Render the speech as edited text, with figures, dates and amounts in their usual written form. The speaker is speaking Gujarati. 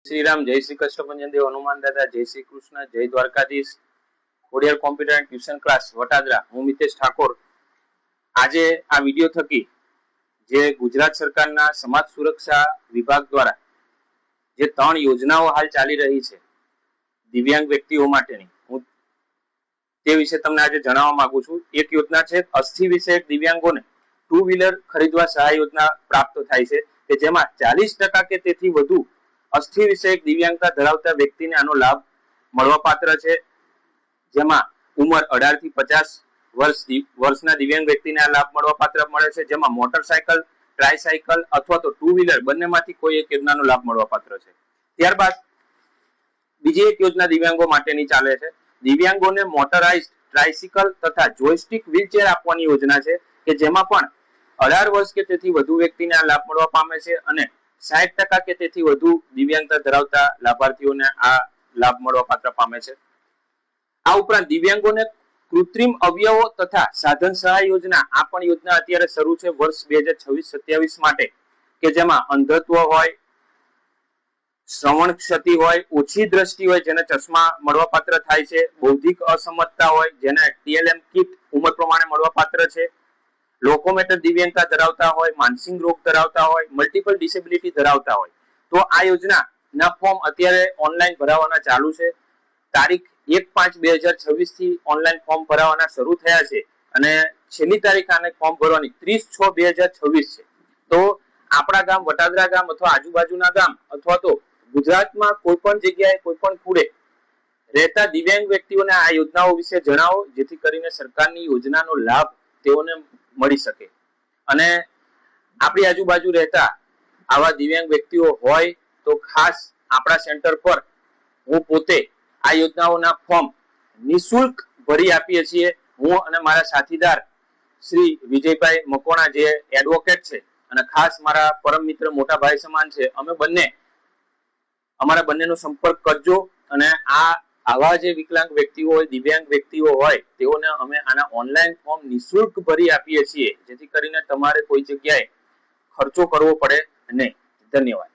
श्री राम, जय श्री कृष्ण पंजन देव, हनुमान दादा, जय श्री कृष्ण, जय Dwarkadhish. Khodiyar computer and tuition class Vatadara, हूँ मितेश ठाकोर। आज आ विडियो थकी जे गुजरात सरकारना समाज सुरक्षा विभाग द्वारा जे 3 योजनाओं हाल चाली रही है दिव्यांग व्यक्तिओ माटेनी, हूँ ते विषे तमने आज जणाववा मांगु छुं। एक योजना छे अस्थि विषयक दिव्यांगोने 2 व्हीलर खरीदवा सहाय योजना प्राप्त थाय छे के जेमां 40% के तेथी वधु अस्थि विषयक दिव्यांगता धरावता व्यक्तिने आनो लाभ मळवापात्र छे। जेमां उमर 18 થી 50 વર્ષના દિવ્યાંગ વ્યક્તિને આ લાભ મળવાપાત્ર મળે છે, જેમાં મોટરસાયકલ, ટ્રાયસાયકલ અથવા તો 2 વ્હીલર બંનેમાંથી કોઈ એક યોજનાનો લાભ મળવાપાત્ર છે। ત્યારબાદ બીજી એક યોજના દિવ્યાંગો માટેની ચાલે છે। દિવ્યાંગોને મોટરાઇઝ્ડ ટ્રાયસિકલ તથા જોયસ્ટિક વ્હીલચેર આપવાની યોજના છે કે જેમાં પણ 18 વર્ષ કે તેથી વધુ વ્યક્તિને આ લાભ મળવા પામે છે અને 60% કે તેથી વધુ દિવ્યાંગતા ધરાવતા લાભાર્થીઓને આ લાભ મળવાપાત્ર પામે છે। આ ઉપરાંત દિવ્યાંગોને કૃત્રિમ અવયવો તથા સાધન સહાય યોજના, આ પણ યોજના અત્યારે શરૂ છે વર્ષ 2026-27 માટે કે જેમાં અંધત્વ હોય, શ્રવણ ક્ષતિ હોય, ઓછી દ્રષ્ટિ હોય જેને ચશ્મા મળવાપાત્ર થાય છે, બૌદ્ધિક અસમર્થતા હોય જેને TLM કિટ ઉંમર પ્રમાણે મળવાપાત્ર છે, લોકોમોટર દિવ્યાંગતા ધરાવતા હોય, માનસિક રોગ ધરાવતા હોય, મલ્ટીપલ ડિસેબિલિટી ધરાવતા હોય તો આ યોજનાના ફોર્મ અત્યારે ઓનલાઈન ભરાવાના ચાલુ છે। તારીખ 1/5/2026 થી ઓનલાઈન ફોર્મ ભરાવાના શરૂ થયા છે અને છેલ્લી તારીખ આને ફોર્મ ભરવાની 30/6/2026 છે। તો આપણા ગામ વટાદરા ગામ અથવા આજુબાજુના ગામ અથવા તો ગુજરાતમાં કોઈ પણ જગ્યાએ કોઈ પણ ખૂણે રહેતા દિવ્યાંગ વ્યક્તિઓને આ યોજનાઓ વિશે જણાવો જેથી કરીને સરકારની યોજનાનો લાભ તેઓને મળી શકે। અને આપણી આજુબાજુ રહેતા આવા દિવ્યાંગ વ્યક્તિઓ હોય તો ખાસ આપણા સેન્ટર પર હું પોતે આ યોજનાઓના ફોર્મ નિઃશુલ્ક ભરી આપીએ છીએ। હું અને મારા સાથીદાર શ્રી વિજયભાઈ મકવાણા જે એડવોકેટ છે અને ખાસ મારા પરમ મિત્ર મોટા ભાઈ સમાન છે, અમે બંને અમારા બંનેનો સંપર્ક કરજો અને આવા જે વિકલાંગ વ્યક્તિઓ હોય, દિવ્યાંગ વ્યક્તિઓ હોય તેઓને અમે આના ઓનલાઈન ફોર્મ નિઃશુલ્ક ભરી આપીએ છીએ જેથી કરીને તમારે કોઈ જગ્યાએ ખર્ચો કરવો પડે નહીં। ધન્યવાદ।